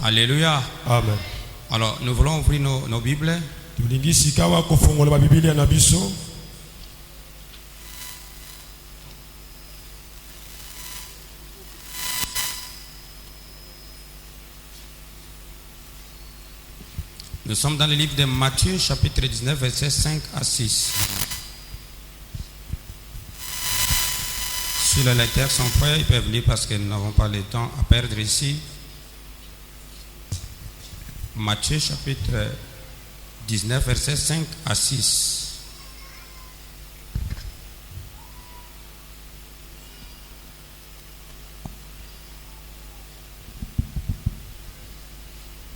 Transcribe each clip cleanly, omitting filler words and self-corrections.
Alléluia. Amen. Alors, nous voulons ouvrir nos Bibles. Nous sommes dans le livre de Matthieu, chapitre 19, versets 5 à 6. Si les lecteurs sont prêts, ils peuvent lire parce que nous n'avons pas le temps à perdre ici. Matthieu, chapitre 19, versets 5 à 6.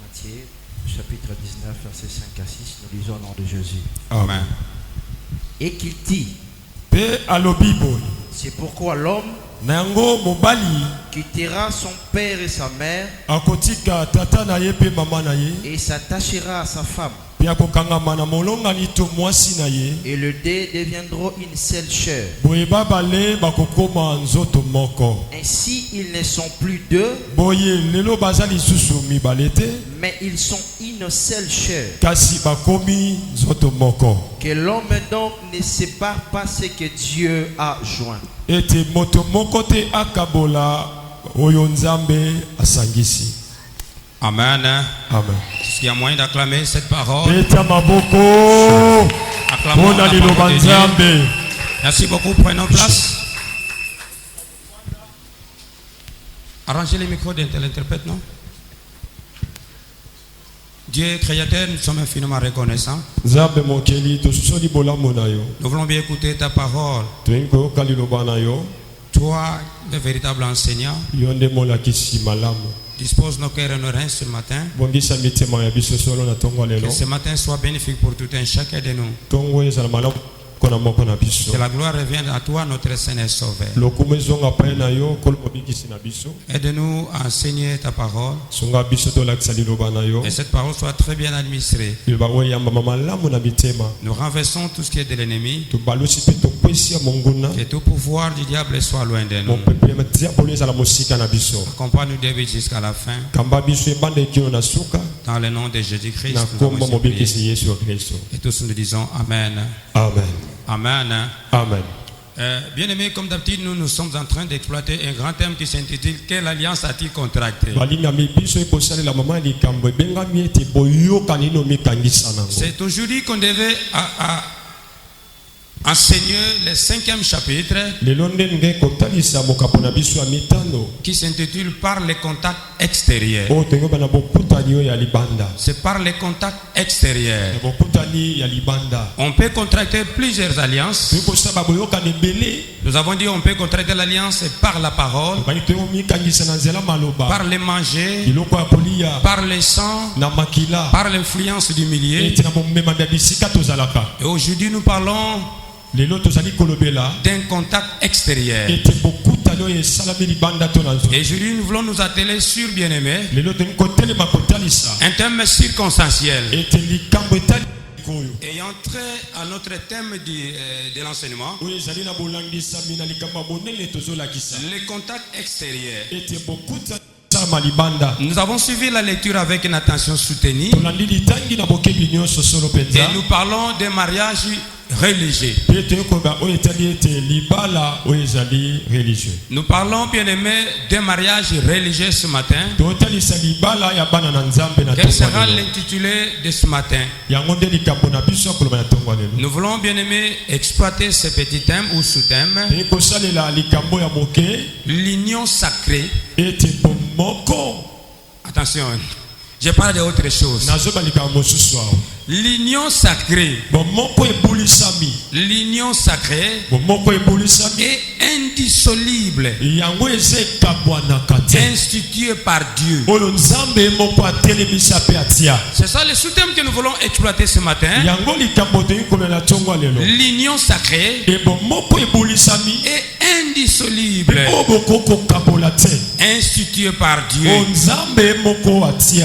Matthieu, chapitre 19, versets 5 à 6, nous lisons au nom de Jésus. Amen. Et qu'il dit, c'est pourquoi l'homme quittera son père et sa mère et s'attachera à sa femme. Et le deux deviendront une seule chair. Ainsi ils ne sont plus deux, mais ils sont une seule chair. Que l'homme donc ne sépare pas ce que Dieu a joint. Amen. Amen. Est-ce qu'il y a moyen d'acclamer cette parole? Acclamons la parole de Dieu. Merci beaucoup. Prenons place. Arrangez les micros de l'interprète, non? Dieu créateur, nous sommes infiniment reconnaissants. Nous voulons bien écouter ta parole. Toi, le véritable enseignant, dispose nos cœurs et nos reins ce matin. Que ce matin soit bénéfique pour tout un chacun de nous. Que la gloire revienne à toi, notre Seigneur Sauveur. Aide-nous à enseigner ta parole. Et cette parole soit très bien administrée. Nous renversons tout ce qui est de l'ennemi. Que tout pouvoir du diable soit loin de nous. Accompagne-nous David jusqu'à la fin. Dans le nom de Jésus-Christ, et tous nous disons Amen. Amen. Amen. Amen. Bien aimé, comme d'habitude, nous sommes en train d'exploiter un grand thème qui s'intitule Quelle alliance a-t-il contracté? C'est aujourd'hui qu'on devait enseigner le 5e chapitre qui s'intitule Par les contacts extérieurs. C'est par les contacts extérieurs. On peut contracter plusieurs alliances. Nous avons dit on peut contracter l'alliance par la parole, par les manger, par les sang, par l'influence du milieu. Et aujourd'hui nous parlons d'un contact extérieur. Et aujourd'hui nous voulons nous atteler sur, bien-aimé, un thème circonstanciel. Et entrer à notre thème de l'enseignement, le contact extérieur. Nous avons suivi la lecture avec une attention soutenue. Et nous parlons des mariages religieux. Nous parlons, bien aimé, des mariages religieux ce matin. Quel sera l'intitulé de ce matin? Nous voulons, bien aimé, exploiter ce petit thème ou sous-thème. L'union sacrée. Attention, je parle d'autre chose. L'union sacrée. L'union sacrée est indissoluble, instituée par Dieu. C'est ça le sous-thème que nous voulons exploiter ce matin. L'union sacrée est indissoluble institué par Dieu.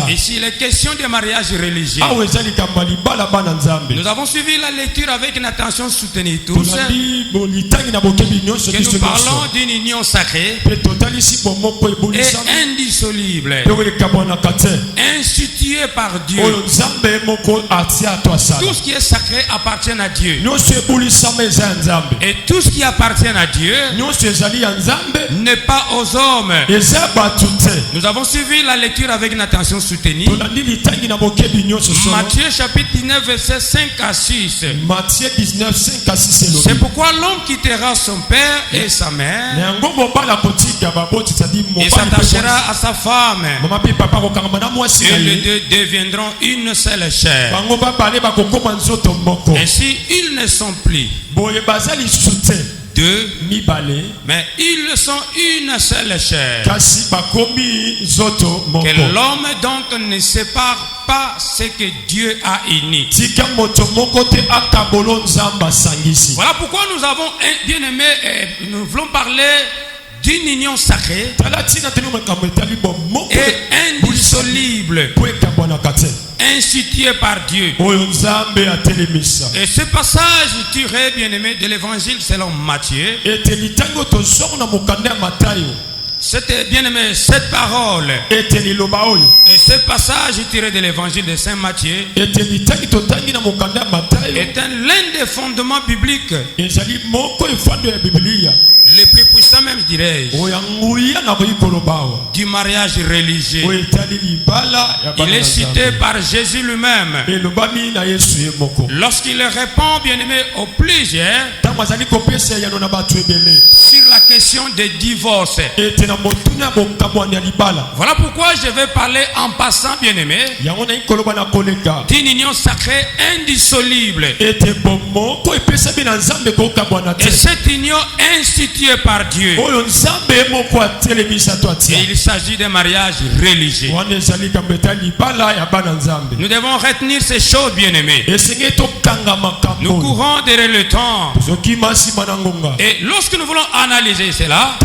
Ici, il est question de mariage religieux. Nous avons suivi la lecture avec une attention soutenue tous. Que nous parlons d'une union sacrée et indissoluble, instituée par Dieu. Tout ce qui est sacré appartient à Dieu. Et tout ce qui appartient à Dieu n'est pas aux hommes. Nous avons suivi la lecture avec une attention soutenue. Matthieu chapitre 19 versets 5 à 6. C'est pourquoi l'homme quittera son père et sa mère et s'attachera à sa femme, et les deux deviendront une seule chair. Ainsi ils ne sont plus deux, mais ils sont une seule chair. Que l'homme donc ne sépare pas ce que Dieu a uni. Voilà pourquoi nous avons, bien aimé, nous voulons parler d'une union sacrée et indissoluble, instituée par Dieu. Et ce passage tiré, bien aimé, de l'évangile selon Matthieu, c'était, bien aimé, cette parole et ce passage tiré de l'évangile de Saint Matthieu est l'un des fondements bibliques les plus puissants, même, je dirais, du mariage religieux. Il est cité par Jésus lui-même lorsqu'il répond, bien aimé, aux plusieurs sur la question des divorces. Voilà pourquoi je vais parler en passant, bien aimé, d'une union sacrée indissoluble. Et cette union instituée par Dieu. Et il s'agit d'un mariage religieux. Nous devons retenir ces choses, bien aimés. Nous courons derrière le temps. Et lorsque nous voulons analyser cela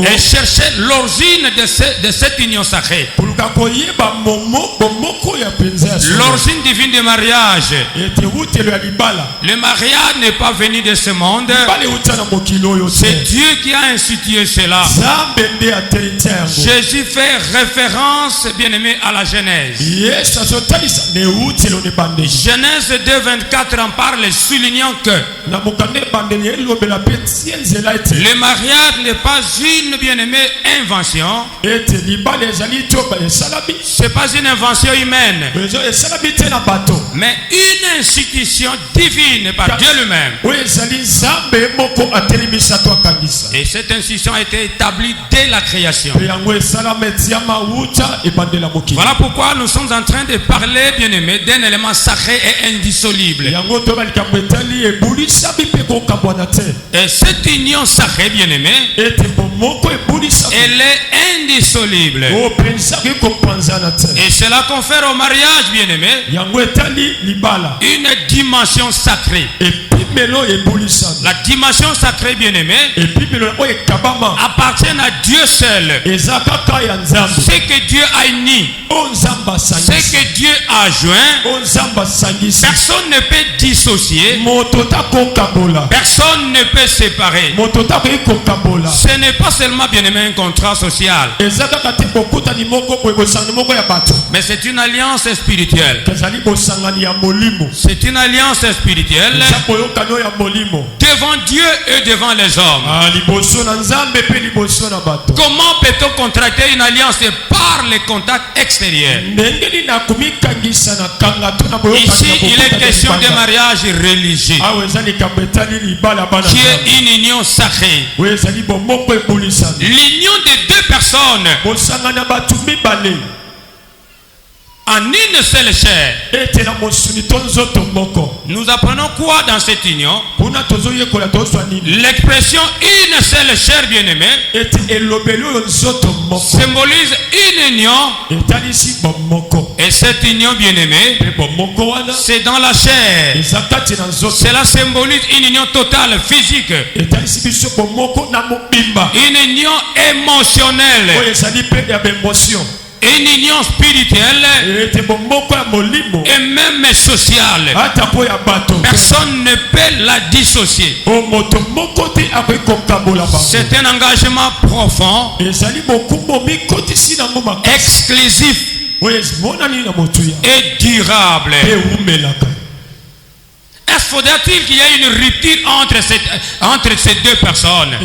et chercher l'origine de cette union sacrée, l'origine divine du mariage, le mariage n'est pas venu de ce monde. C'est Dieu qui a institué cela. Jésus fait référence, bien aimé, à la Genèse. Genèse 2:24 en parle, soulignant que le mariage n'est pas une, bien aimée, invention. C'est pas une invention humaine, mais une institution divine par Dieu lui-même. Et cette institution a été établie dès la création. Voilà pourquoi nous sommes en train de parler, bien aimé, d'un élément sacré et indissoluble. Et cette union sacrée, bien aimé, elle est indissoluble. Et cela confère au mariage, bien aimé, une dimension sacrée. La dimension sacrée, bien aimé, appartient à Dieu seul. Ce que Dieu a uni, ce que Dieu a joint, personne ne peut dissocier, personne ne peut séparer. Ce n'est pas seulement, bien aimé, un contrat social, mais c'est une alliance spirituelle. C'est une alliance spirituelle devant Dieu et devant les hommes. Comment peut-on contracter une alliance par les contacts extérieurs? Ici, il est question de mariage religieux, qui est une union sacrée. L'union de deux personnes en une seule chair. Nous apprenons quoi dans cette union? L'expression une seule chair, bien-aimé, symbolise une union. Et cette union, bien-aimé, c'est dans la chair. Cela symbolise une union totale, physique. Une union émotionnelle. Une union spirituelle et même sociale. Personne ne peut la dissocier. C'est un engagement profond, exclusif et durable. Est-ce faudrait-il qu'il y ait une rupture entre ces deux personnes?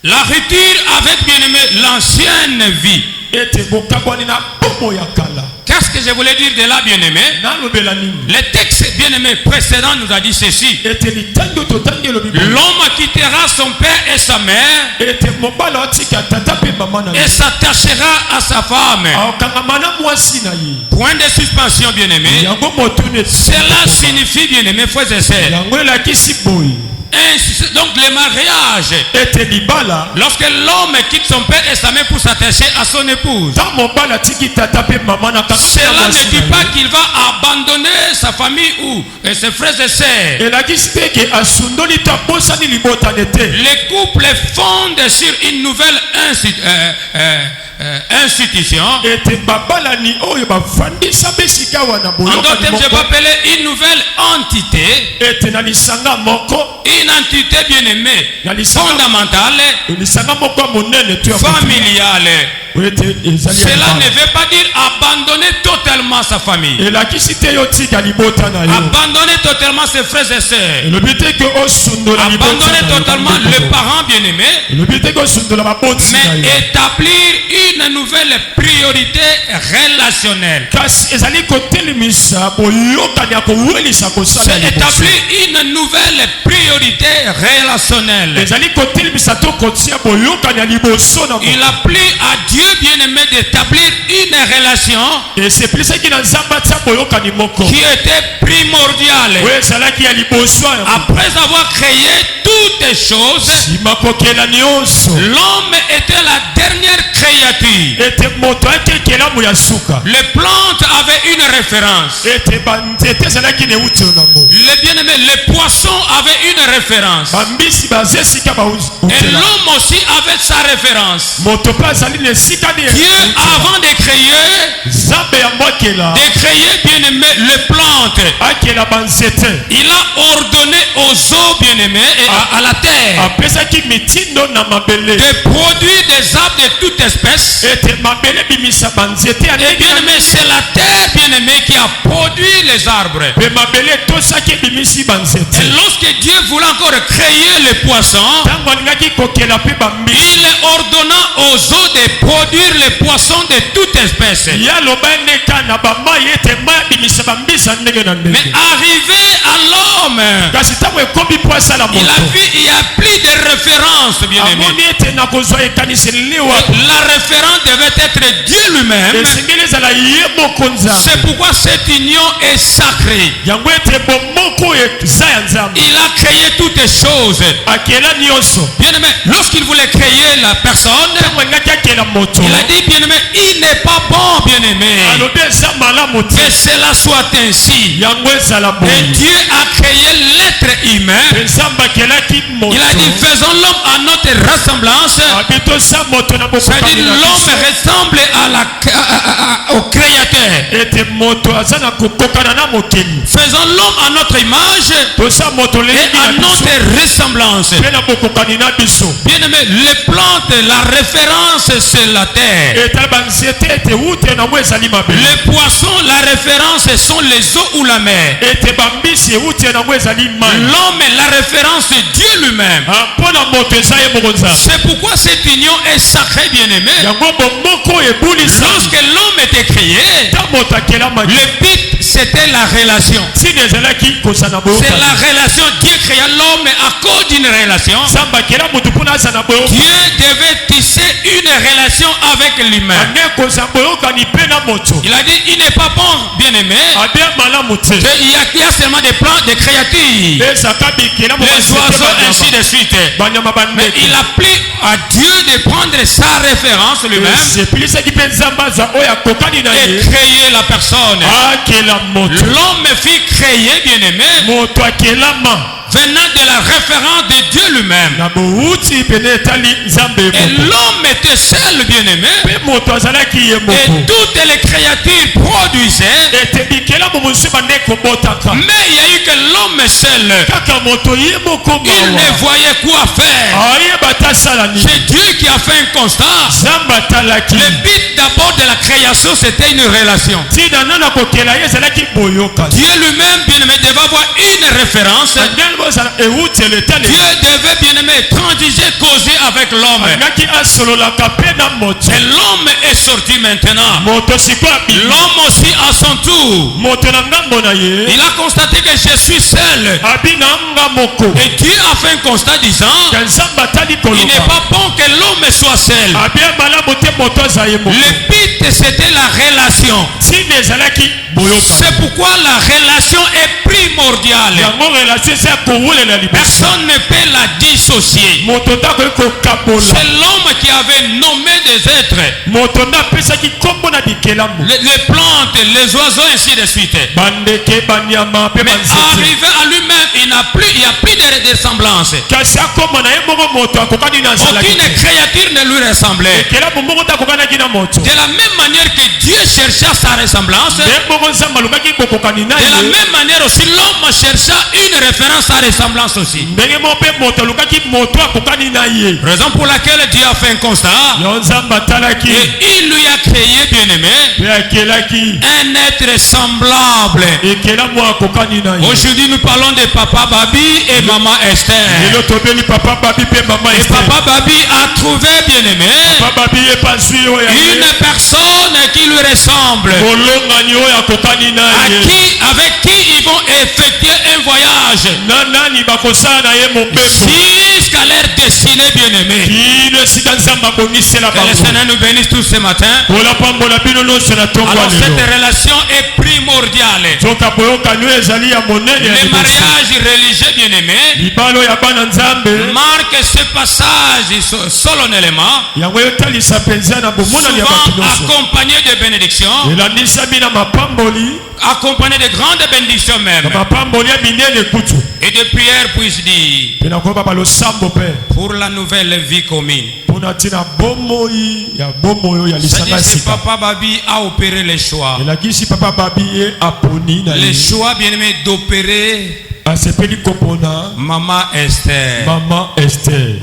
La rupture avec, bien-aimé, l'ancienne vie. Qu'est-ce que je voulais dire de là, bien-aimé? Le texte, bien-aimé, précédent nous a dit ceci. L'homme quittera son père et sa mère et s'attachera à sa femme. Point de suspension, bien-aimé. Cela signifie, bien-aimé, frères et sœurs, donc le mariage, lorsque l'homme quitte son père et sa mère pour s'attacher à son épouse, cela ne dit pas qu'il va abandonner sa famille ou ses frères et sœurs. Les couples fondent sur une nouvelle institution. En d'autres termes, je vais appeler une nouvelle entité. Une entité bien-aimée, fondamentale, familiale. Cela ne veut pas dire abandonner totalement sa famille. Abandonner totalement ses frères et sœurs. Abandonner totalement les parents bien-aimés. Mais établir une nouvelle priorité relationnelle. C'est établir une nouvelle priorité relationnelle. Il a plu à Dieu bien-aimé d'établir une relation qui était primordiale. Après avoir créé toutes les choses, l'homme était la dernière créature. Les plantes avaient une référence. Les bien-aimés, les poissons avaient une référence. Et l'homme aussi avait sa référence. Dieu, avant de créer bien-aimé les plantes, il a ordonné aux eaux bien-aimés et à la terre de produire des arbres de toute espèce. Et bien-aimé, c'est la terre bien-aimé qui a produit les arbres. Et lorsque Dieu voulait encore créer les poissons, il ordonna aux eaux de produire les poissons de toute espèce. Mais arrivé à l'homme, il a vu il y a plus de références, bien-aimé. La référence devait être Dieu lui-même. C'est pourquoi cette union est sacrée. Il a créé toutes les choses. Bien-aimé, lorsqu'il voulait créer la personne, il a dit, bien-aimé, il n'est pas bon, bien-aimé, que cela soit ainsi. Et Dieu a créé l'être humain. Il a dit, faisons l'homme à notre ressemblance. C'est-à-dire l'homme ressemble au créateur. Faisons l'homme à notre image et à notre ressemblance. Bien-aimé, les plantes, la référence c'est la terre. Les poissons, la référence sont les eaux ou la mer. L'homme, la référence c'est Dieu lui-même. C'est pourquoi cette union est sacrée, bien-aimé. Lorsque l'homme était créé, le but c'était la relation. C'est la relation. Dieu créa l'homme à cause d'une relation. Dieu devait tisser une relation avec l'humain. Il a dit, il n'est pas bon, bien aimé. Il y a seulement des plans de créatures. Les oiseaux, ainsi de suite. Mais il a plu à Dieu de prendre sa référence lui-même et créer la personne. L'homme fut créé, bien aimé, venant de la référence de Dieu lui-même. Et l'homme était seul, bien aimé. Et toutes les créatures produisaient. Mais il y a eu que l'homme seul. Il ne voyait quoi faire. C'est Dieu qui a fait un constat. Le but d'abord de la création, c'était une relation. Dieu lui-même, bien aimé, devait avoir une référence. Dieu devait, bien aimé, transiger, causer avec l'homme. Et l'homme est sorti maintenant. L'homme aussi à son tour. Il a constaté que je suis seul. Et Dieu a fait un constat disant, il n'est pas bon que l'homme soit seul. Le but, c'était la relation. C'est pourquoi la relation est primordiale. Personne ne peut la dissocier. C'est l'homme qui avait nommé des êtres. Les plantes, les oiseaux, ainsi de suite. Mais arrivé à lui-même, il n'y a plus de ressemblance. Aucune créature ne lui ressemblait. De la même manière que Dieu chercha sa ressemblance, de la même manière aussi l'homme chercha une référence à ressemblance aussi. Raison pour laquelle Dieu a fait un constat. Et il lui a créé, bien aimé, un être semblable. Aujourd'hui nous parlons de Papa Babi et Maman Esther. Et Papa Babi a trouvé, bien aimé, une personne qui lui ressemble, avec qui ils vont effectuer un voyage jusqu'à leur destinée, bien aimé. Que le Seigneur nous bénisse tous ce matin. Alors cette relation est primordiale. Le mariage religieux, bien aimé, marque ce passage solennellement, souvent accompagné de bénédictions, accompagné de grandes bénédictions même, et de prières, puis-je dire, pour la nouvelle vie commune. C'est Papa Babi a opéré les choix. Les choix, bien aimé, d'opérer Maman Esther.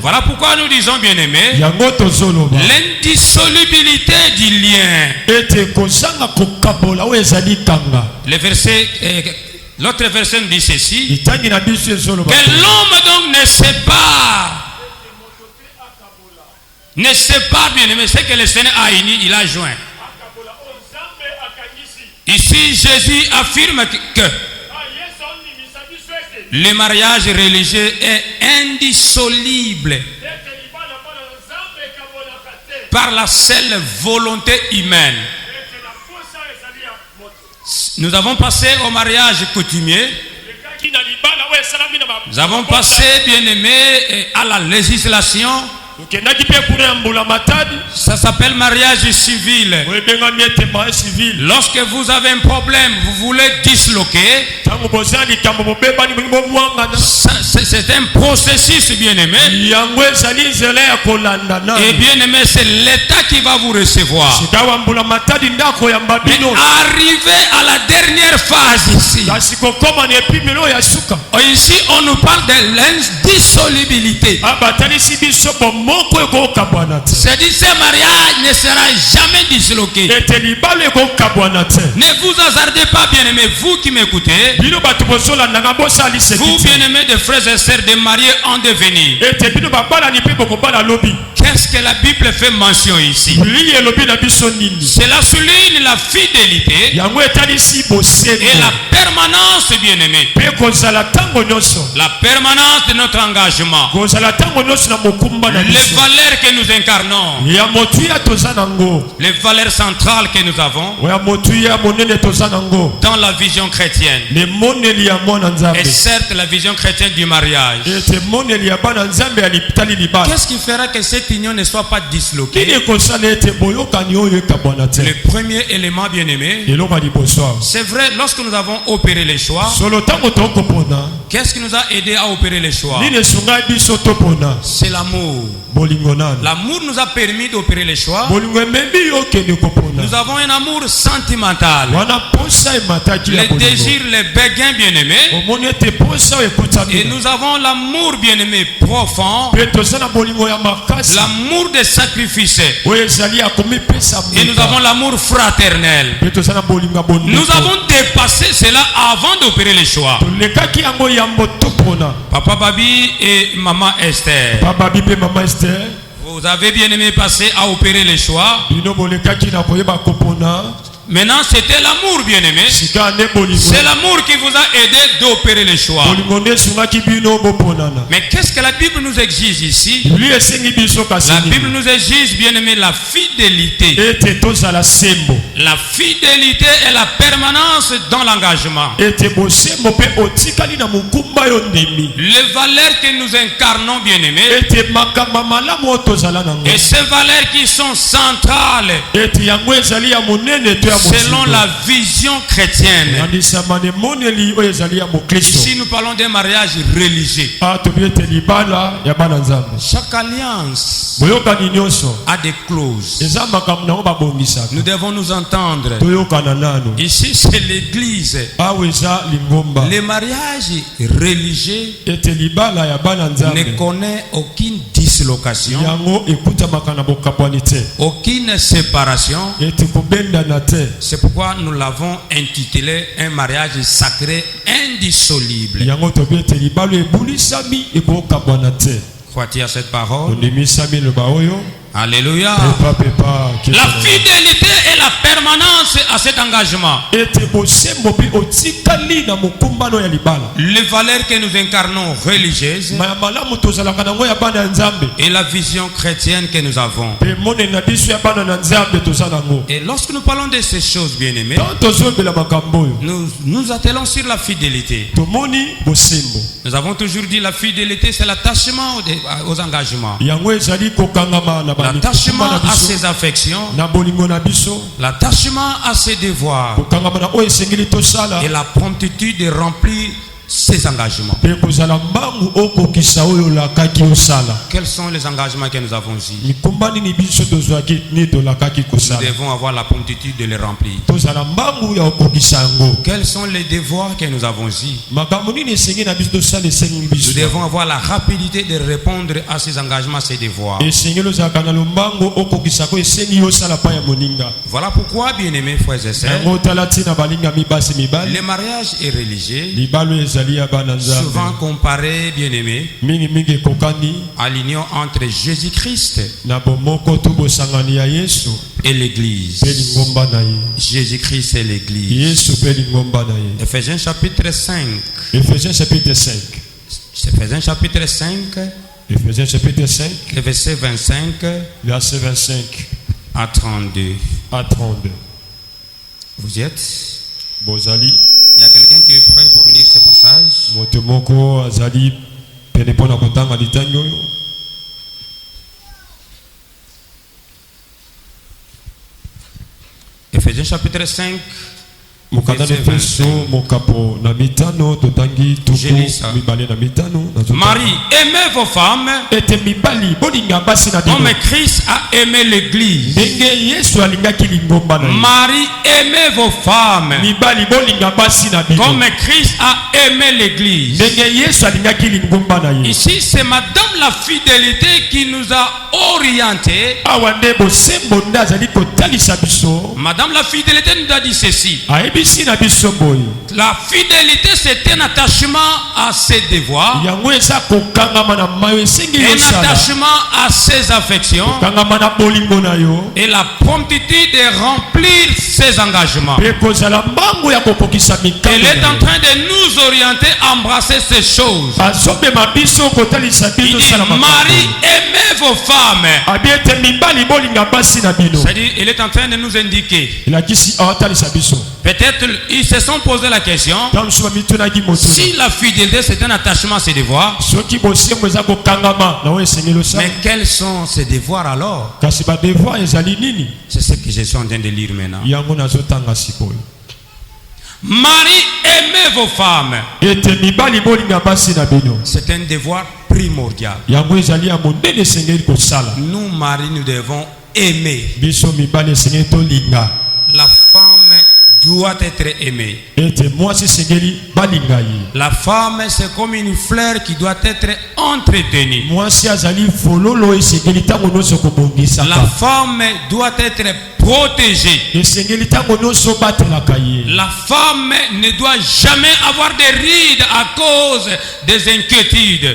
Voilà pourquoi nous disons, bien aimé, l'indissolubilité du lien. Le verset, l'autre verset dit ceci, que l'homme donc ne sépare, bien aimé, c'est que le Seigneur a uni, il a joint. Ici Jésus affirme que le mariage religieux est indissoluble par la seule volonté humaine. Nous avons passé au mariage coutumier. Nous avons passé, bien aimé, à la législation. Ça s'appelle mariage civil. Lorsque vous avez un problème, vous voulez disloquer, c'est un processus, bien aimé. Et bien aimé, c'est l'État qui va vous recevoir. Mais arrivé à la dernière phase ici, ici on nous parle de l'indissolubilité. C'est-à-dire ce mariage ne sera jamais disloqué. Ne vous hasardez pas, bien aimés, vous qui m'écoutez, vous bien aimés de frères et sœurs, de mariés en devenir. Qu'un qu'est-ce que la Bible fait mention ici? Cela souligne la fidélité et la permanence, bien-aimé. La permanence de notre engagement. Les valeurs que nous incarnons. Les valeurs centrales que nous avons dans la vision chrétienne. Et certes, la vision chrétienne du mariage. Qu'est-ce qui fera que cette union ne soit pas disloquée? Le premier élément, bien-aimé, c'est vrai, lorsque nous avons opéré les choix, qu'est-ce qui nous a aidé à opérer les choix? C'est l'amour. L'amour nous a permis d'opérer les choix. Nous avons un amour sentimental. Les désirs, les béguins, bien-aimés. Et nous avons l'amour, bien-aimé, profond. L'amour des sacrifices. Et nous avons l'amour fraternel. Nous avons dépassé cela avant d'opérer les choix. Papa Babi et Maman Esther. Vous avez bien aimé passer à opérer les choix. Maintenant, c'était l'amour, bien-aimé. C'est l'amour qui vous a aidé d'opérer les choix. Mais qu'est-ce que la Bible nous exige ici? La Bible nous exige, bien-aimé, la fidélité. La fidélité et la permanence dans l'engagement. Les valeurs que nous incarnons, bien-aimé. Et ces valeurs qui sont centrales selon la vision chrétienne. Ici nous parlons d'un mariage religieux. Chaque alliance a des clauses. Nous devons nous entendre. Ici c'est l'église. Le mariage religieux ne connaît aucune dislocation, aucune séparation. C'est pourquoi nous l'avons intitulé un mariage sacré indissoluble. Crois-tu à cette parole? Alléluia. La fidélité et la permanence à cet engagement. Les valeurs que nous incarnons religieuses et la vision chrétienne que nous avons. Et lorsque nous parlons de ces choses, bien-aimés, nous nous attelons sur la fidélité. Nous avons toujours dit la fidélité, c'est l'attachement aux engagements. L'attachement à ses affections, l'attachement à ses devoirs et la promptitude de remplir ses engagements. Quels sont les engagements que nous avons eus? Nous devons avoir la promptitude de les remplir. Quels sont les devoirs que nous avons eus? Nous devons avoir la rapidité de répondre à ces engagements, à ces devoirs. Voilà pourquoi, bien-aimés frères et sœurs, le mariage est religieux, souvent comparé, bien-aimé, à l'union entre Jésus-Christ et l'Église. Jésus-Christ et l'Église. Ephésiens chapitre 5. Ephésiens chapitre 5. Ephésiens chapitre 5. Ephésiens chapitre 5. Le verset 25. Verset 25. À 32. À 32. Vous y êtes? Bozali. Il y a quelqu'un qui est prêt pour lire ce passage? Ephésiens chapitre 5. Marie, aimez vos femmes comme Christ a aimé l'Église. Marie, aimez vos femmes comme Christ a aimé l'Église. Ici, c'est Madame la fidélité qui nous a orientés. Madame la fidélité nous a dit ceci. La fidélité, c'est un attachement à ses devoirs, un attachement à ses affections et la promptitude de remplir ses engagements. Elle est en train de nous orienter à embrasser ces choses. Il dit, Marie, aimez vos femmes. C'est-à-dire, il est en train de nous indiquer. Peut-être ils se sont posé la question, si la fidélité c'est un attachement à ses devoirs, mais quels sont ces devoirs alors? C'est ce que je suis en train de lire maintenant. Marie, aimez vos femmes. C'est un devoir primordial. Nous, Marie, nous devons aimer. La femme doit être aimée. La femme, c'est comme une fleur qui doit être entretenue. La femme doit être protégée. La femme ne doit jamais avoir de rides à cause des inquiétudes.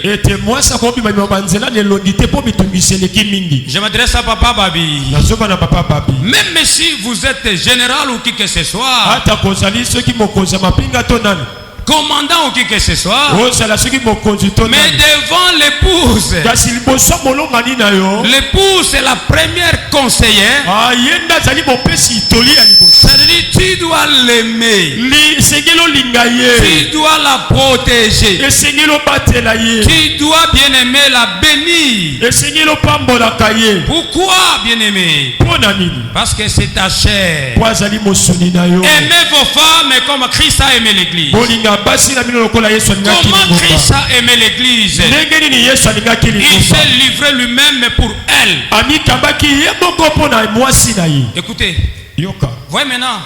Je m'adresse à Papa Babi. Même si vous êtes général ou qui que ce soit, commandant ou qui que ce soit, mais devant l'épouse, l'épouse est la première conseillère. C'est-à-dire tu dois l'aimer, tu dois la protéger, tu dois bien aimer la bénir. Pourquoi bien aimer? Parce que c'est ta chair. Aimez vos femmes comme Christ a aimé l'église. Comment Christ a aimé l'église? Il s'est livré lui-même pour elle. Écoutez, voyez maintenant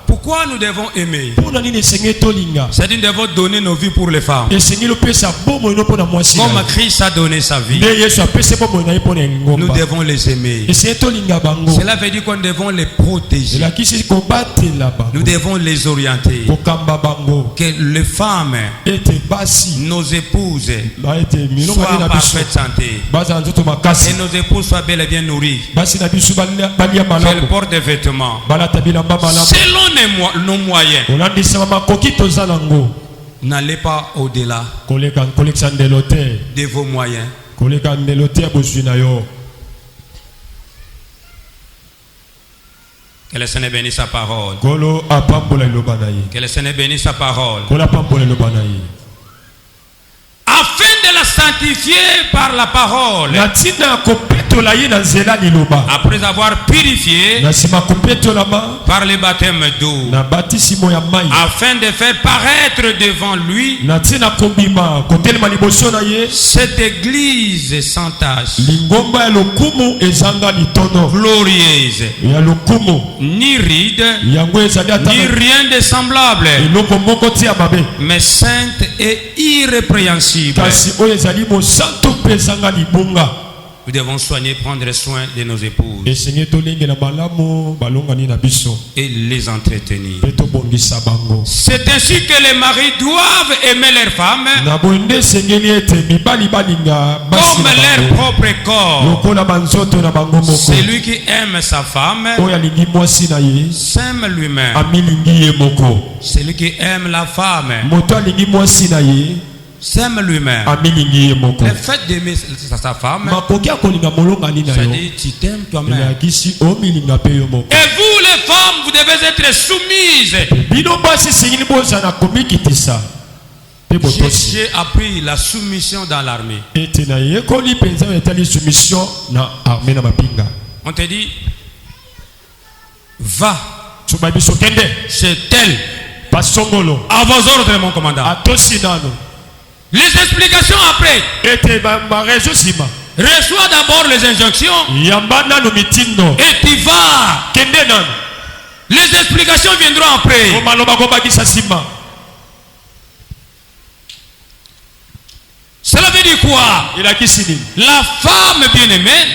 pourquoi nous devons aimer. C'est-à-dire nous devons donner nos vies pour les femmes, comme Christ a donné sa vie. Nous devons les aimer. Cela veut dire que nous devons les protéger. Nous devons les orienter. Que les femmes, nos épouses, soient en parfaite santé, et nos épouses soient bel et bien nourries, qu'elles portent des vêtements selon nos moyens. N'allez pas au-delà de vos moyens. Que le Seigneur bénisse sa parole. Que le Seigneur bénisse sa parole. Afin de la sanctifier par la parole, après avoir purifié par le baptême d'eau, afin de faire paraître devant lui cette église sans tache, glorieuse, ni ride, ni rien de semblable, mais sainte et irrépréhensible. Nous devons soigner, prendre soin de nos épouses et les entretenir. C'est ainsi que les maris doivent aimer leurs femmes comme leur propre corps. Celui qui aime sa femme s'aime lui-même. Celui qui aime la femme s'aime lui-même. Le fait d'aimer sa femme, c'est-à-dire tu t'aimes toi-même. Et vous les femmes, vous devez être soumises. J'ai appris la soumission dans l'armée. On te dit, va chez tel, à vos ordres mon commandant. Les explications après. Reçois d'abord les injonctions et tu vas. Les explications viendront après. Cela veut dire quoi? La femme bien-aimée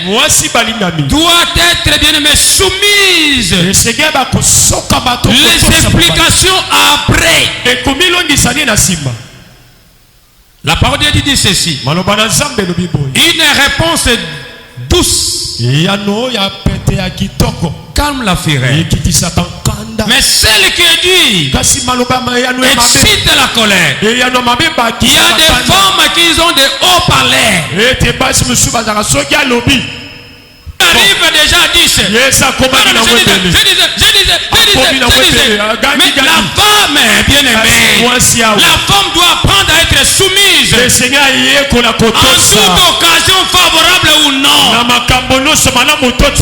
doit être bien-aimée soumise. Les explications après. La parole de Dieu dit ceci. Une réponse douce calme la fureur. Mais celle qui est dure excite la colère. Il y a des femmes qui ont des haut-parlers. Arrive déjà à 10. Je disais. Mais la femme est bien aimée. La femme doit apprendre à être soumise. En toute occasion favorable ou non,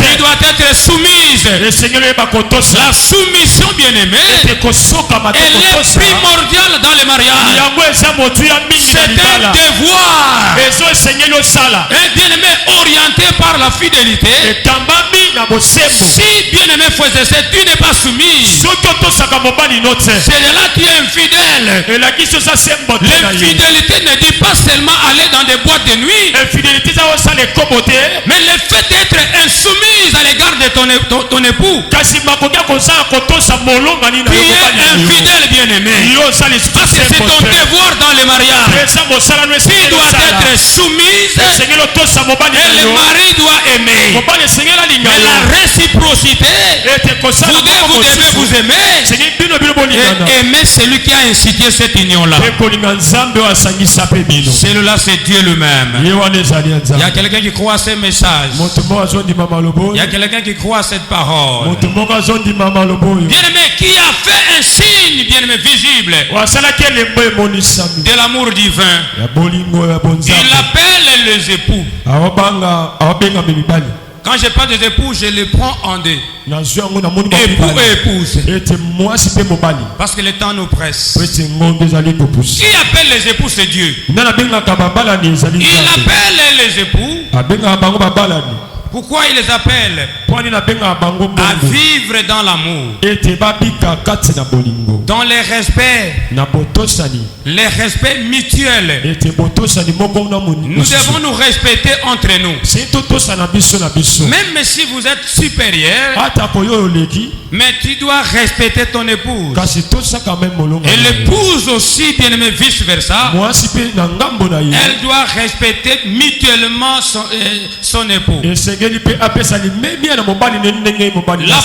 elle doit être soumise. La soumission bien aimée, elle est primordiale dans les mariages. C'est un devoir. Un bien aimé orienté par la fidélité. Si bien-aimé faisait ça, tu n'es pas soumis. C'est là qui est infidèle. L'infidélité ne dit pas seulement aller dans des boîtes de nuit, mais le fait d'être insoumise à l'égard de ton époux, tu es infidèle bien-aimé. Parce que c'est ton devoir dans les mariages. Tu dois être soumise et le mari doit aimer. Mais la réciprocité, vous devez vous aimer et aimer celui qui a incité cette union-là. Celui-là, c'est Dieu lui-même. Il y a quelqu'un qui croit à ces messages. Il y a quelqu'un qui croit à cette parole. Bien-aimé, qui a fait un signe, bien-aimé, visible de l'amour divin. Il appelle les époux. Quand je parle des époux, je les prends en deux. Époux et épouse. Parce que le temps nous presse. Qui appelle les époux, c'est Dieu. Il appelle les époux. Pourquoi il les appelle? À vivre dans l'amour, dans les respects mutuels. Nous devons nous respecter entre nous. Même si vous êtes supérieur, mais tu dois respecter ton épouse. Et l'épouse aussi, bien aimé, vice versa. Elle doit respecter mutuellement son époux. La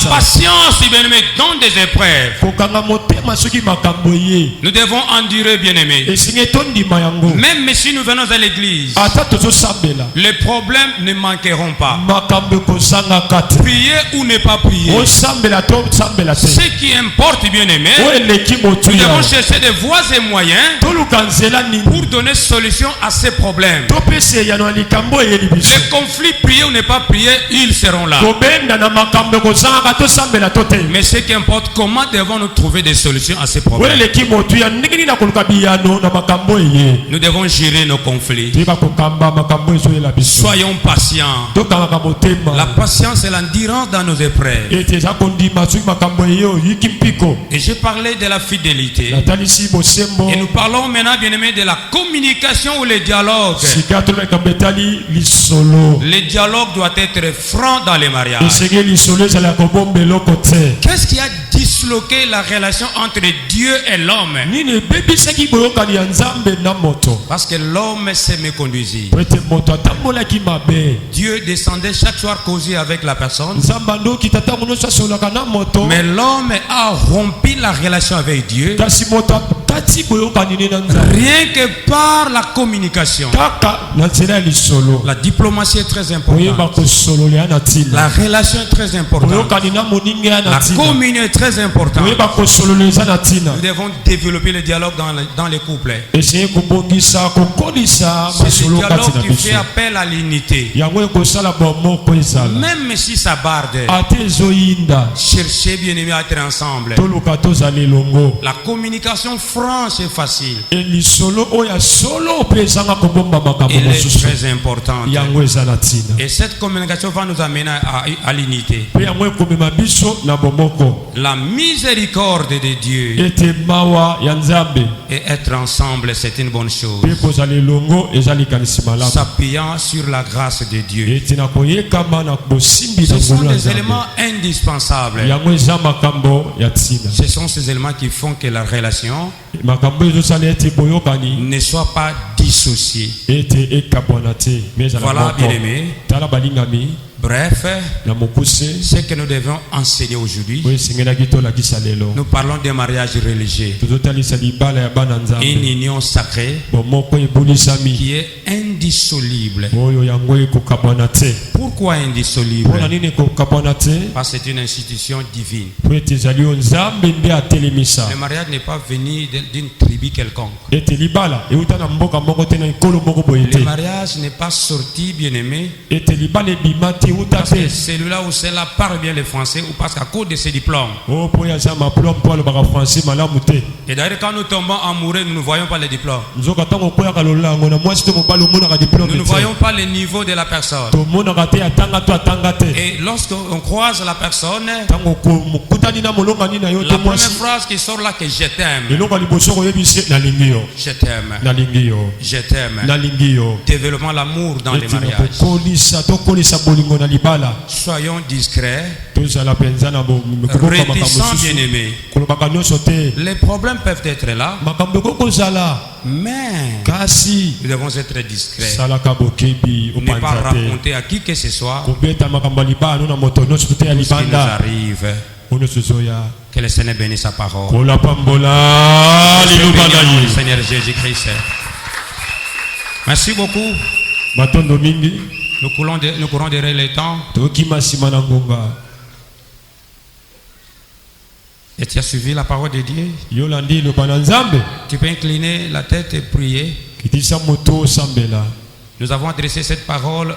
patience, bien aimé, dans des épreuves. Nous devons endurer, bien aimé. Même si nous venons à l'église, les problèmes ne manqueront pas. Prier ou ne pas prier, ce qui importe, bien aimé, nous devons chercher des voies et moyens pour donner solution à ces problèmes. Les conflits, prier ou ne pas prier, ils seront là. Mais ce qui importe, comment devons-nous trouver des solutions à ces problèmes? Nous devons gérer nos conflits. Soyons patients. La patience est l'endurance dans nos épreuves. Et j'ai parlé de la fidélité. Et nous parlons maintenant, bien aimé, de la communication ou le dialogue. Le dialogue doit être franc dans les mariages. Qu'est-ce qui a disloqué la relation entre Dieu et l'homme? Parce que l'homme s'est méconduit. Dieu descendait chaque soir causer avec la personne. Mais l'homme a rompu la relation avec Dieu. Rien que par la communication. La diplomatie est très importante. La relation est très importante. La communion est très importante. Nous devons développer le dialogue dans les couples. C'est le dialogue qui fait appel à l'unité. Même si ça barde, cherchez bien aimé à être ensemble. La communication franche et facile. Elle est très importante. Et cette communication va nous amener à l'unité. La miséricorde de Dieu et être ensemble, c'est une bonne chose. S'appuyant sur la grâce de Dieu. Ce sont des éléments indispensables. Ce sont ces éléments qui font que la relation ne soit pas dissociée. Voilà, bien-aimé. Bref, ce que nous devons enseigner aujourd'hui, nous parlons d'un mariage religieux, une union sacrée qui est indissoluble. Pourquoi indissoluble? Parce que c'est une institution divine. Le mariage n'est pas venu d'une tribu quelconque. Le mariage n'est pas sorti, bien-aimé, parce que celui-là ou celle-là parle bien le français ou parce qu'à cause de ses diplômes. Et d'ailleurs, quand nous tombons amoureux, nous ne voyons pas les diplômes. Nous ne voyons pas le niveau de la personne. Et lorsqu'on croise la personne, la première phrase qui sort là, que je t'aime. Je t'aime. Je t'aime. Développement l'amour dans les mariages. Soyons discrets, réticents, bien-aimés. Les problèmes peuvent être là, mais nous devons être discrets. Ne pas raconter à qui que ce soit tout ce qui nous arrive. Que le Seigneur bénisse sa parole. Le Seigneur Jésus-Christ. Merci beaucoup. Nous courons derrière le temps. Et tu as suivi la parole de Dieu. Tu peux incliner la tête et prier. Nous avons adressé cette parole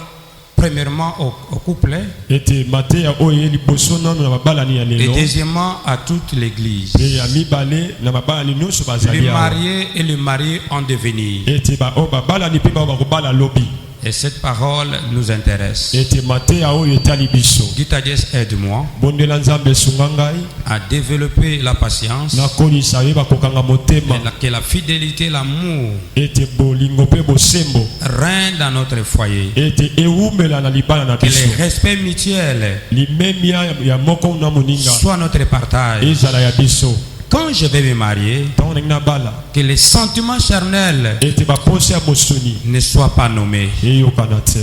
premièrement au couple et deuxièmement à toute l'église. Le marié et le marié en devenir. Et cette parole nous intéresse. Dites à Dieu, aide-moi à développer la patience, que la fidélité, l'amour règne dans notre foyer, que le respect mutuel soit notre partage. Quand je vais me marier, que les sentiments charnels ne soient pas nommés.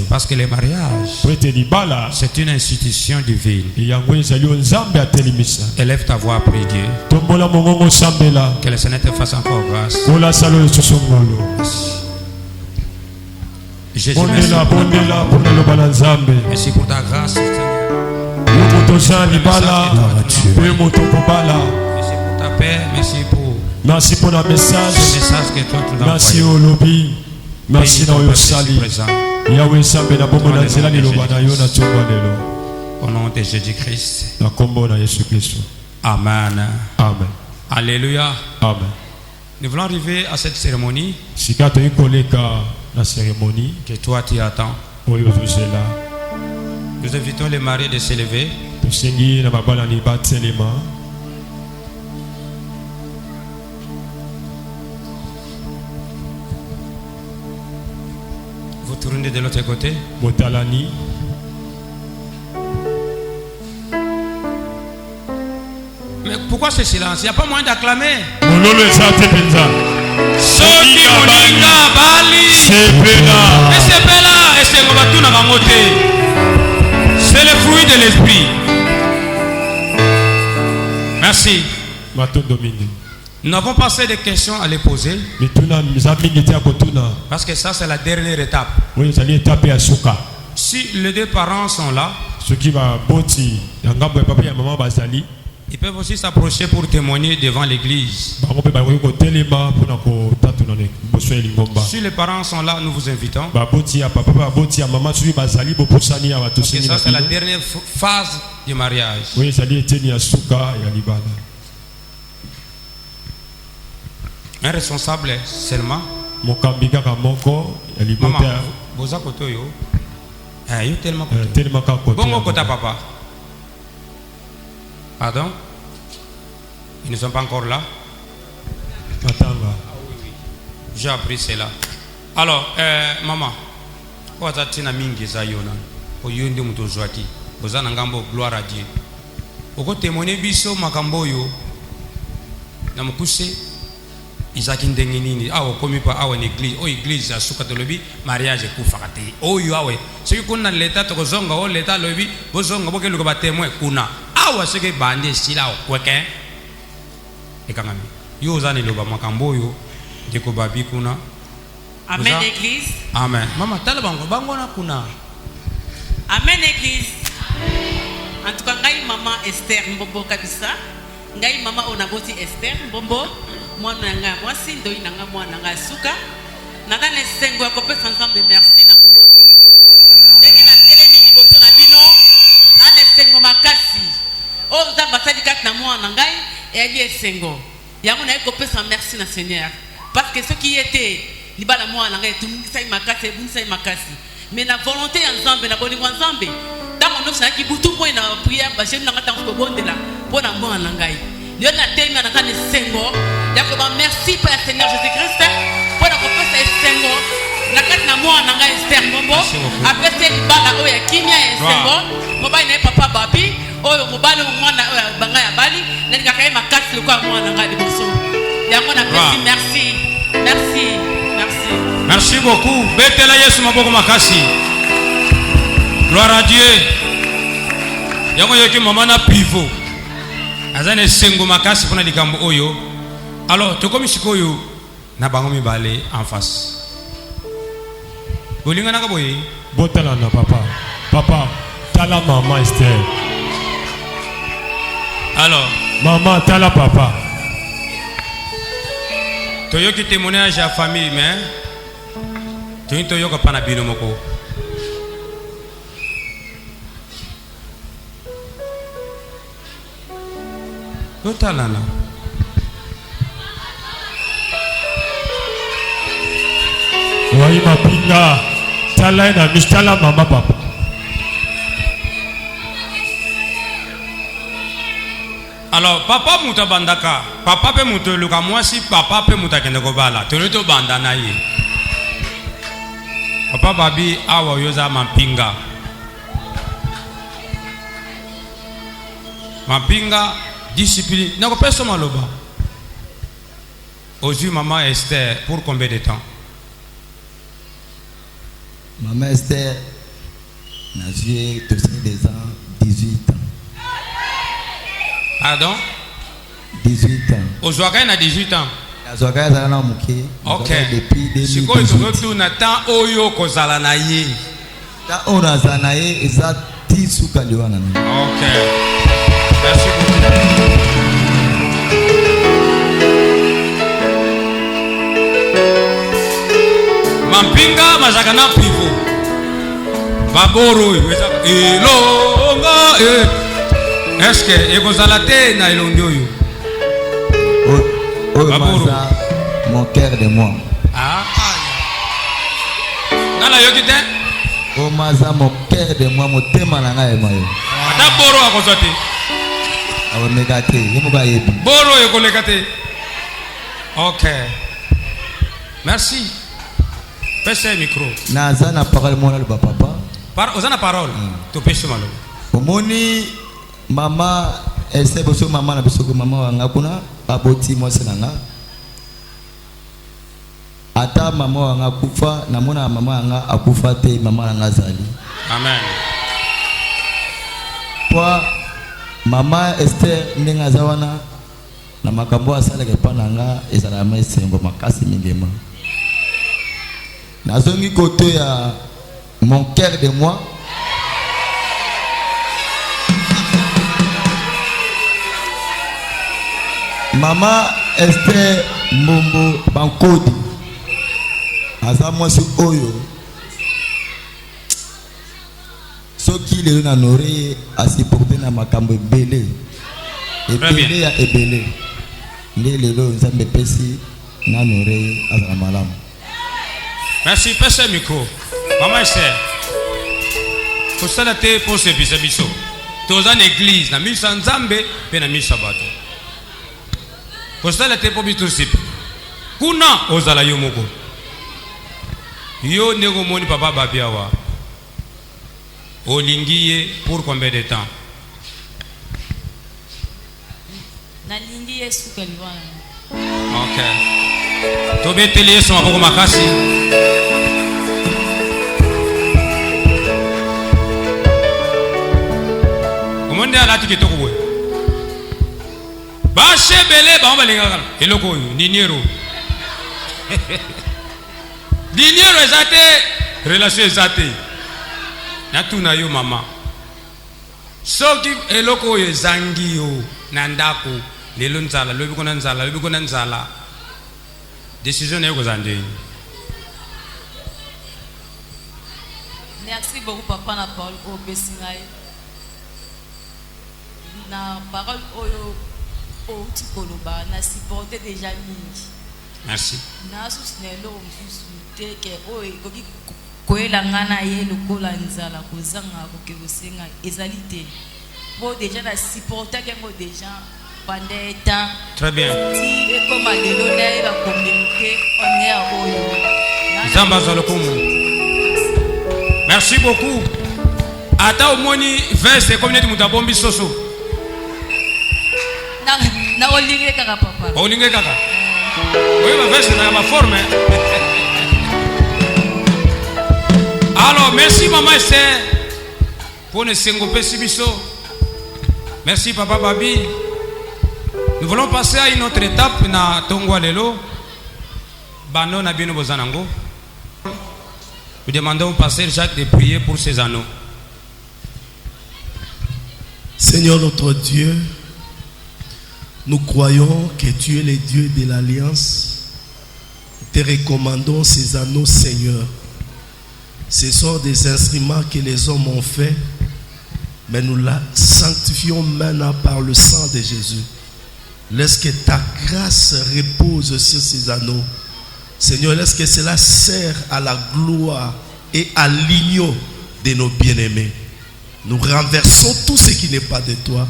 Parce que le mariage, c'est une institution divine. Élève ta voix, prie Dieu. Que le Seigneur te fasse encore grâce. Jésus, merci pour ta grâce, Seigneur. Merci pour le message que toi tu nous as envoyé. Merci au nom de Jésus-Christ. Amen. Amen. Alléluia. Amen. Nous voulons arriver à cette cérémonie que toi tu attends. Nous invitons les mariés de s'élever. Vous tournez de l'autre côté. Mais pourquoi ce silence? Il n'y a pas moyen d'acclamer. C'est le fruit de l'esprit. Merci. Nous n'avons pas assez de questions à les poser. Parce que ça, c'est la dernière étape. Si les deux parents sont là, ils peuvent aussi s'approcher pour témoigner devant l'église. Si les parents sont là, nous vous invitons. Et ça, c'est la dernière phase du mariage. Un responsable seulement. Mokambika Kamoko, Maman, Boza Kotoyo. Yo tellement bon kota papa. Pardon? Ils ne sont pas encore là. Attends. J'ai appris cela. Alors, maman, quoi t'as mingi zayona? O yonde muto joati. Boza nangambo gloire à Dieu. Oko témoigner biso makambo yo. Na mukuse Isaki ndenge nini awo komi pa awo église o église ya suka tolobi mariage kufaka te oyo awe soki kuna leta tokozonga o leta lobi bozonga bokeluka ba témoin kuna awa soki bande sila o kweke ekangami yo zani loba makambo yo ndeko babi kuna. Amen église. Amen. Mama tala bango na kuna. Amen église. En tout cas ngai maman Esther Mbombo kabisa. Ngai mama onaboti Esther Mbombo. Mwana nga mwasi ndoi nanga mwana nga suka. Nanga nesengo ya kopesa nzambe merci na ngonga oyo. Ndenge na telemi liboso na bino na nesengo makasi. O nzamba sali kati na mwana ngai eli esengo. Yango na kopesa merci na Seigneur. Parce que ce qui était libala mwana ngai tumisa makasi ebunisa makasi. Mais la volonté en nzambe na bolingo nzambe. Tango no sa ki butu po na prière ba jeune nanga tango bondela po na mwana ngai. Dieu na tellement na kana sengo. Yakoba merci pour le Seigneur Jésus-Christ pour la repose sengo. Na kati na mwana nanga Esther Mbombo. Après c'est libala oya kimia sengo. Mobali na papa babi oyo mobali mwana oya banga ya bali na ngakaye makasi kwa mwana nanga liboso. Yango na pesi merci. Merci. Merci. Merci beaucoup. Betela Yesu maboko makasi. Gloire à Dieu. Yango yoki mama na pivot. Azane sengo makasi pona likambo oyo. Alors, tu comme sikoyo na bango mibale en face. Bolinga naka boye. Botala na papa. Papa, tala maman Esther. Alors, maman tala papa. Toyoki témoignage à famille mais toyoka pana bino moko. Botala na. Oui, ma pinga. Tala na mistala mama papa. Alors, papa muta bandaka. Papa pe muta luka mwasi. Papa pe muta kende kobala. Toleto bandana ye. Papa babi awa yoza mampinga. Mampinga discipline. Nako peso maloba. Aujourd'hui, maman Esther, pour combien de temps? Maman Esther, j'ai des ans, 18 ans. Pardon? 18 ans. Aujourd'hui, il a 18 ans. Ok. Depuis 2018. Si on attend Oyo Kozala na ye. On a zanaye et ça tisu kaliwana. Ok. Merci beaucoup. Mampinga mazakana pivo. Baboro elonga est-ce que ekozala te na elongi oyo? Baboro mon cœur de moi. Ah. Nala yokite? O maza mon cœur de moi motema na ngai mayo. Ata boro akozwa te. Awo megate, yemo ba yebi. Boro ekoleka te. Ok. Merci. Pèse le micro. Naza na parole mon le papa. Osana parole. To pèse malo. Omoni mama ese boso mama na boso mama wanga kuna aboti mo senanga. Ata mama wanga kufa na mona mama wanga akufa te mama wanga zali. Amen. Kwa mama Esther ndenga zawana na makambo asala ke pananga ezala mesengo makasi mingema. Nazongi côté ya mon cœur de moi. Mama Esther Mbombo Bankodi. Aza mwasi oyo. Soki le na nore asiporte na makambo ebele. Ebele ya ebele. Nde lelo nzambe pesi nanore azala malamu. Merci, passe le micro. Maman Esther. Faut ça la tête pour ce biso. Tous en église, na mille sans zambe, pe na mille sabato. Faut ça la tête pour biso sip. Kuna ozala yo moko. Yo nego moni papa babiawa. Olingiye pour combien de temps? Nalingi Yesu kalivana. Ok. Tobeteli Yesu maboko makasi. Omonde alati kitoko boye. Ba shebele ba balinga kala. Eloko oyo niniero. Niniero ezate relation ezate. Natuna yo mama. Soki eloko oyo ezangi yo na ndako lelo nzala lobi kona nzala. Décision est aux Andes. Merci beaucoup papa na parole au Bessingaï. Na parole au Tikoloba na supporté déjà mingi. Merci. Na soutenelo mfusu que koki koela ngana ye lokola nzala kozanga kokebusenga ezalité. Bon déjà na supporté que déjà pendant temps. Très bien. Et comme à l'élonais la communauté on est à Oyo. Zamba Zalokomo. Merci beaucoup. Ata omoni verse communauté mutabombi soso. Na olinge kaka papa. Olinge kaka. Oui, ma verse na ma forme. Alors, merci maman Esther pour ne s'engoper si biso. Merci papa Babi. Nous voulons passer à une autre étape na Tongwa Lelo. Bano na bino bozanango. Nous demandons au pasteur Jacques de prier pour ces anneaux. Seigneur notre Dieu, nous croyons que tu es le Dieu de l'Alliance. Te recommandons ces anneaux, Seigneur. Ce sont des instruments que les hommes ont faits, mais nous la sanctifions maintenant par le sang de Jésus. Laisse que ta grâce repose sur ces anneaux. Seigneur, laisse que cela sert à la gloire et à l'union de nos bien-aimés. Nous renversons tout ce qui n'est pas de toi.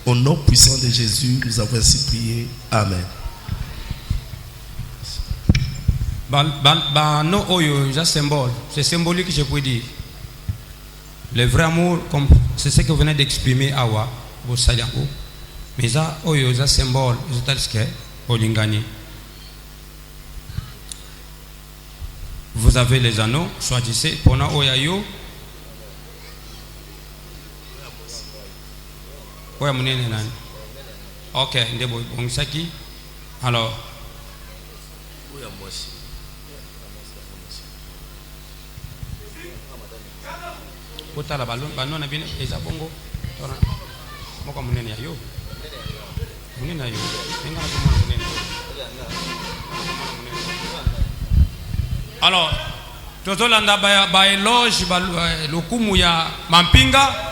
Au nom puissant de Jésus, nous avons ainsi prié. Amen. Non, c'est symbolique, je peux dire. Le vrai amour, c'est ce que vous venez d'exprimer, Awa, au Saliako. Mais ça, c'est un symbole, c'est Olingani. Vous avez les anneaux, choisissez. Pona Oyayo. Oya Munene Nani. Ok, Ndebo Bongsaki. Alors. Kota la ballon, na bien, Eza Bongo. Moka Munene Yayo. Munene Yayo. Enga na Munene. Alors, tozolanda ba éloge ba lokumu ya Mampinga.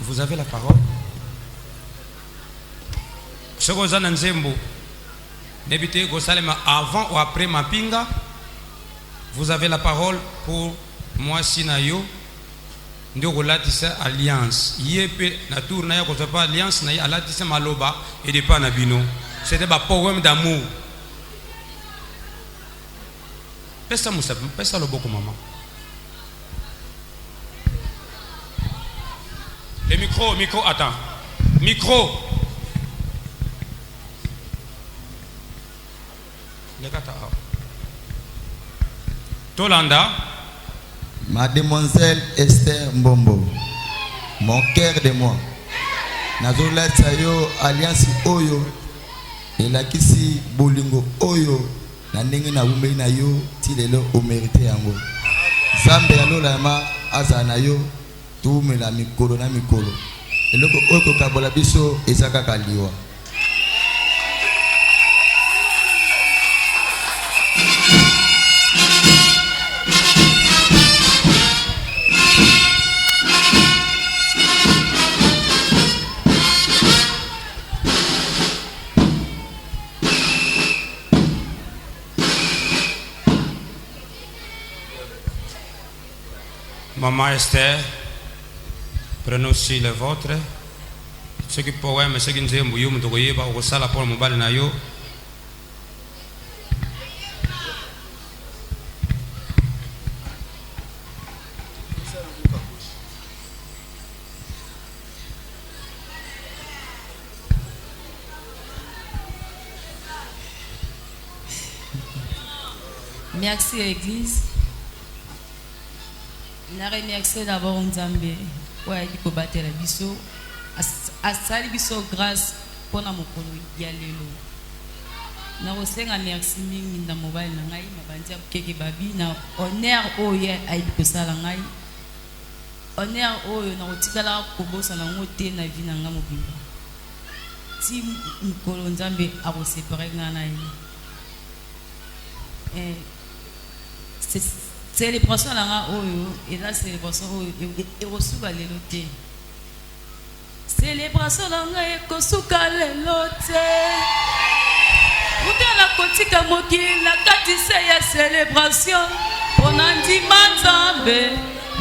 Vous avez la parole. Sokozana Nzembo. N'ébitez Gosalema avant ou après Mampinga. Vous avez la parole pour moi Sinayo. Ndoko latisa alliance. Yépe na tour na ya ko pas alliance na ya latisa maloba et de panabino. C'était un poème d'amour. Pesa Moussa, pesa le beaucoup maman. Le micro, attends. Micro. Tolanda. Mademoiselle Esther Mbombo, mon cœur de moi. Nazola Tsayo Alliance Oyo, elakisi bolingo Oyo, na ndenge na umei na yo tilelo o mérité yango. Zambe alola ma azana yo tu mela mikolo na mikolo. Eloko oko kabola biso ezaka kaliwa. Maman Esther, prenez aussi le vôtre. Ceux qui pourraient, mais ceux qui nous aiment, vous devriez pas au sala pour le mobile na yo. Merci l'église. Je remercie d'abord Nzambe pour battre la biso. Asali biso grâce pour na mokolo ya lelo. Na rosenga merci mingi na mobile na ngai mabandi keke babi na honneur oyo ayi kosala ngai. Honneur oyo na kotikala kobosa na ngote na vie na nga mobimba. Ti mokolo Nzambe akosepare nga na ye. Célébration là et la célébration et reçoit les lotés. Célébration là et kosuka les lotés. Uta la kotika moki la katise ya célébration pour nandi manzambe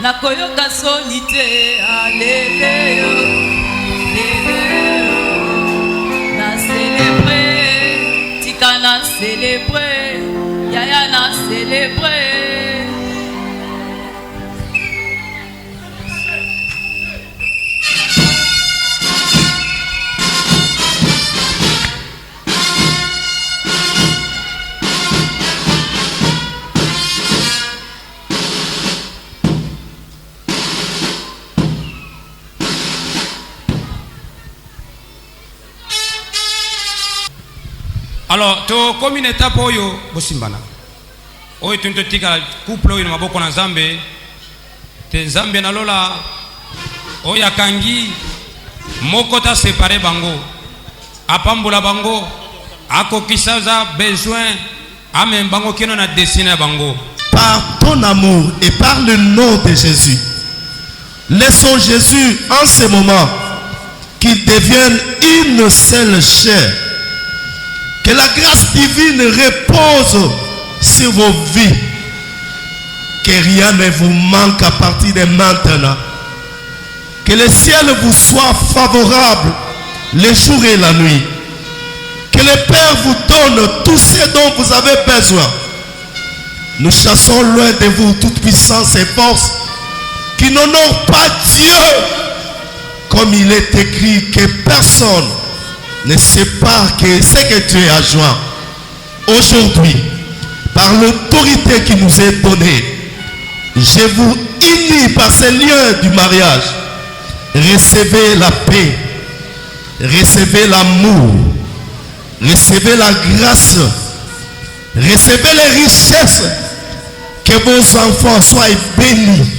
na koyoka sonité alléluia. Na célébrer tika na célébrer yaya na célébrer. Alors, comme une étape oyo bosimbana. Oyo tuntotika couple oyo maboko na Nzambe. Te Nzambe na lola oyo akangi moko ta séparé bango. Apambola bango akokisaza besoin amen bango kino na destiné bango. Par ton amour et par le nom de Jésus, laissons Jésus en ce moment qu'il devienne une seule chair. Que la grâce divine repose sur vos vies. Que rien ne vous manque à partir de maintenant. Que le ciel vous soit favorable les jours et la nuit. Que le Père vous donne tout ce dont vous avez besoin. Nous chassons loin de vous toute puissance et force qui n'honorent pas Dieu. Comme il est écrit que personne ne sépare que ce que Dieu a joint. Aujourd'hui, par l'autorité qui nous est donnée, je vous unis par ce lien du mariage. Recevez la paix, recevez l'amour, recevez la grâce, recevez les richesses. Que vos enfants soient bénis.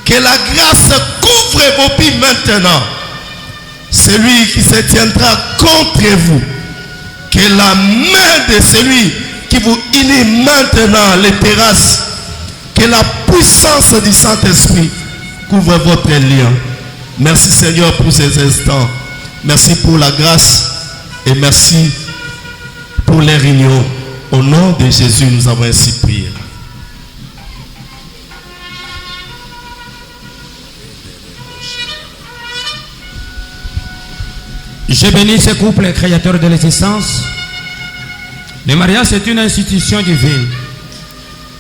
Que la grâce couvre vos vies maintenant. Celui qui se tiendra contre vous, que la main de celui qui vous unit maintenant les terrasses, que la puissance du Saint-Esprit couvre votre lien. Merci Seigneur pour ces instants. Merci pour la grâce et merci pour les réunions. Au nom de Jésus, nous avons ainsi prié. Je bénis ce couple créateur de l'existence. Le mariage est une institution divine.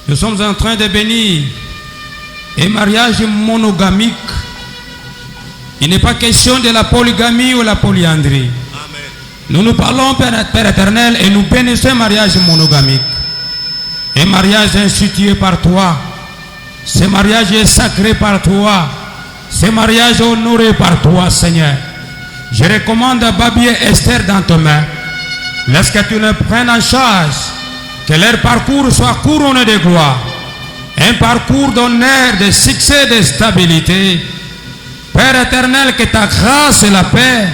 Nous sommes en train de bénir un mariage monogamique. Il n'est pas question de la polygamie ou la polyandrie. Amen. Nous parlons, Père éternel, et nous bénissons un mariage monogamique. Un mariage institué par toi. Ce mariage est sacré par toi. Ce mariage est honoré par toi, Seigneur. Je recommande Babi et Esther dans tes mains. Laisse que tu les prennes en charge. Que leur parcours soit couronné de gloire. Un parcours d'honneur, de succès, de stabilité. Père éternel, que ta grâce et la paix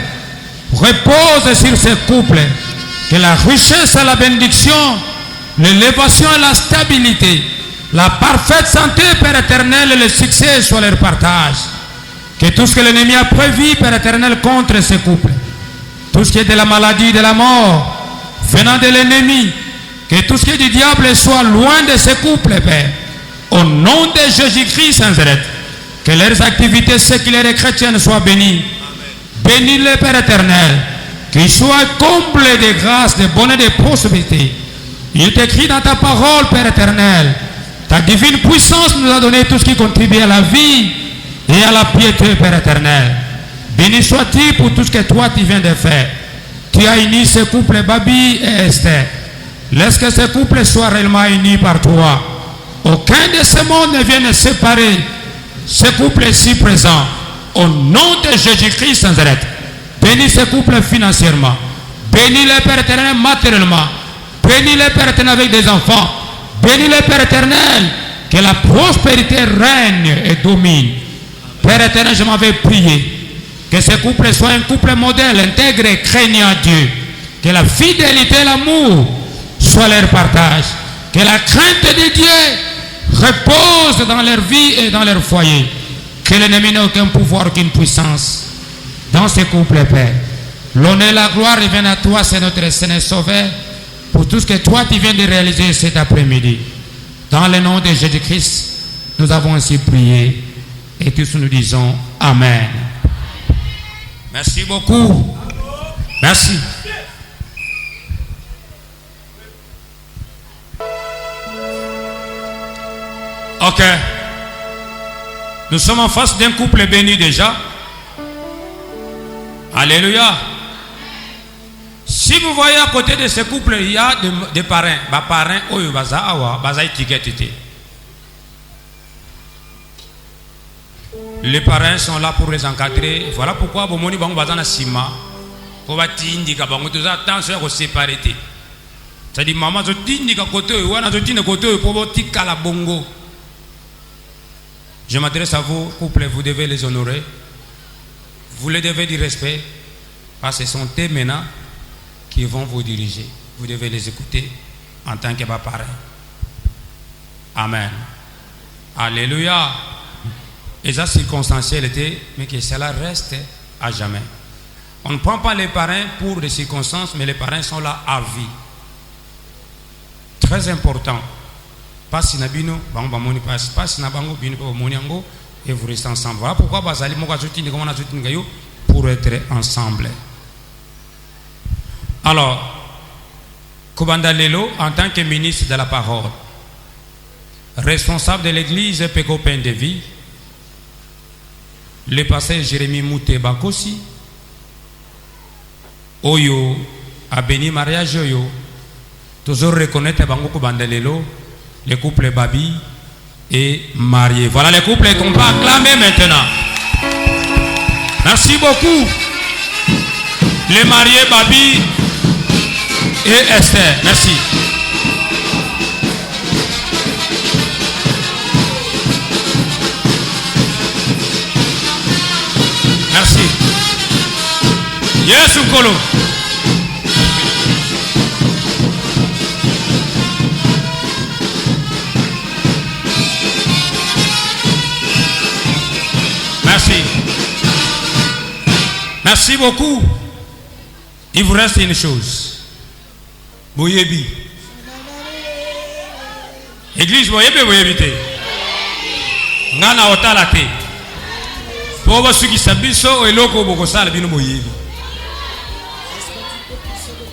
reposent sur ce couple. Que la richesse et la bénédiction, l'élévation et la stabilité, la parfaite santé, Père éternel, et le succès soient leur partage. Que tout ce que l'ennemi a prévu, Père éternel, contre ce couple, tout ce qui est de la maladie, de la mort, venant de l'ennemi, que tout ce qui est du diable soit loin de ce couple, Père. Au nom de Jésus-Christ, Nazareth. Que leurs activités séculaires et chrétiennes soient bénies. Bénis-les, Père éternel. Qu'ils soient comblés de grâce, de bonheur, de prospérité. Il t'écrit dans ta parole, Père éternel. Ta divine puissance nous a donné tout ce qui contribue à la vie et à la piété, Père éternel. Béni sois-tu pour tout ce que toi tu viens de faire. Tu as uni ce couple Babi et Esther. Laisse que ce couple soit réellement uni par toi. Aucun de ces mondes ne vienne séparer ce couple ici présent. Au nom de Jésus-Christ Nazareth. Bénis ce couple financièrement. Bénis le Père éternel matériellement. Bénis le Père éternel avec des enfants. Bénis le Père éternel. Que la prospérité règne et domine. Père éternel, je m'avais prié. Que ce couple soit un couple modèle, intègre, craignant Dieu. Que la fidélité et l'amour soient leur partage. Que la crainte de Dieu repose dans leur vie et dans leur foyer. Que l'ennemi n'ait aucun pouvoir, aucune puissance dans ce couple, Père. L'honneur et la gloire reviennent à toi, c'est notre Seigneur Sauveur, pour tout ce que toi tu viens de réaliser cet après-midi. Dans le nom de Jésus-Christ, nous avons ainsi prié et tous nous disons Amen. Merci beaucoup. Merci. Ok. Nous sommes en face d'un couple béni déjà. Alléluia. Si vous voyez à côté de ce couple, il y a des parrains. Les parrains, les parrains sont là pour les encadrer. Voilà pourquoi Bomoni Bango Bazana Sima. Pour batindika Bango, tous attention à séparer. C'est-à-dire, maman, je t'indique à côté, ou à côté, pour tika la bongo. Je m'adresse à vous, couple, vous devez les honorer. Vous les devez du respect. Parce que ce sont eux maintenant qui vont vous diriger. Vous devez les écouter en tant que parrain. Amen. Alléluia. Et ça, circonstanciel était, mais que cela reste à jamais. On ne prend pas les parrains pour des circonstances, mais les parrains sont là à vie. Très important. Pas si nabino, bango pas si nabango bino moniango et vous restez ensemble. Voilà pourquoi bazali moka zutini comme on a zutini gayo pour être ensemble. Alors, Kobanda Lelo en tant que ministre de la parole, responsable de l'église Peko Pain de Vie, le pasteur Jérémie Mouté Bakosi, Oyo a béni mariage Oyo, toujours reconnaître Bango Kobanda Lelo. Les couples Babi et mariés. Voilà les couples qu'on va acclamer maintenant. Merci beaucoup. Les mariés Babi et Esther. Merci. Merci. Yes, Ukolo. Merci. Merci beaucoup. Il vous reste une chose. Boyebi. Église Boyebi, Boyebité. Ngana otalate. Pour ceux qui s'abisso et loko boko sale bino Boyebi.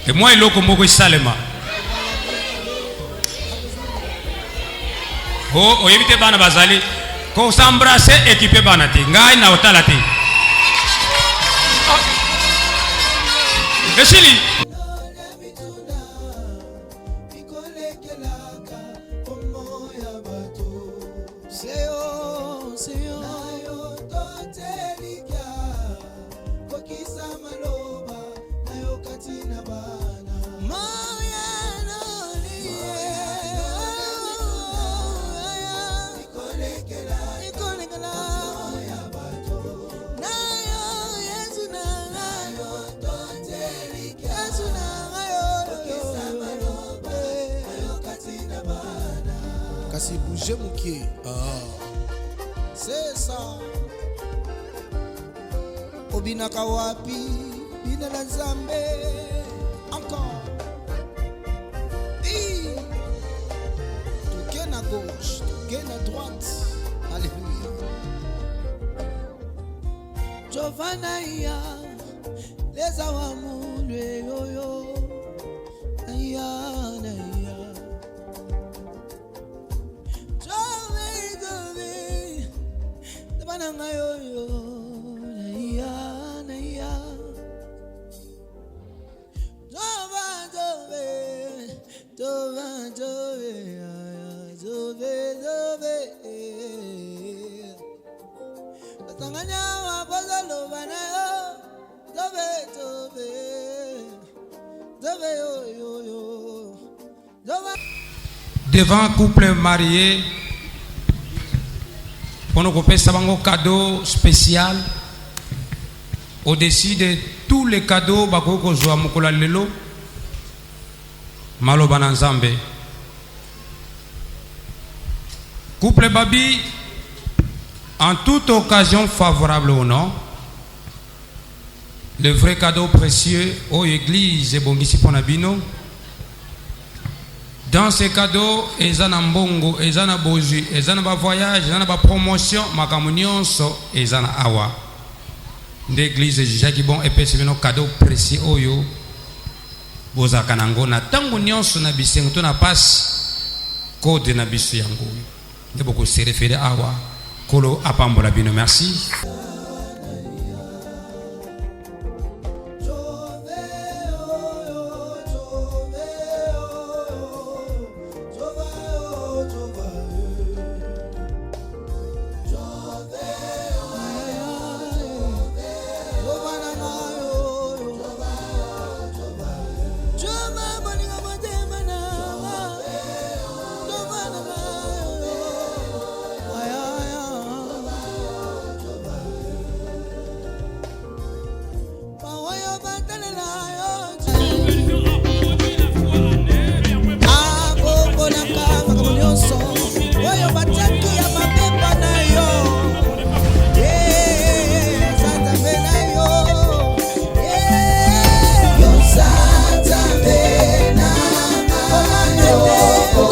Et moi et loko moko salema. Oh, Oyebité bana bazali. Qu'on s'embrasse équipé banati. Ngai na otalate. Esili. Kasi bouger moukier. C'est ça. Obinaka wapi, bina la Nzambe. Encore. Tourne à gauche, tourne à droite. Alléluia. Jovanaya leza wa mulwe yoyo aya naya Jove tabananga yoyo naya naya Jove Tanganya wa bazalo banayo devant un couple marié pour nous couper un cadeau spécial au-dessus de tous les cadeaux bakoko zoa mukola lelo malo bananzambe couple babi en toute occasion favorable ou non, le vrai cadeau précieux aux églises et bongisi ponabino. Dans ces cadeaux, ils ont un bongo, ils ont un boju, ils ont un voyage, ils ont une promotion, makamunionso, ils ont un awa. L'église Jacques bon épée c'est un cadeau précieux oyo. Boza kanango na tango nyonso na bisengo to na passe code na biso yango. Ne beaucoup se référer awa. Kolo apambola bino, merci.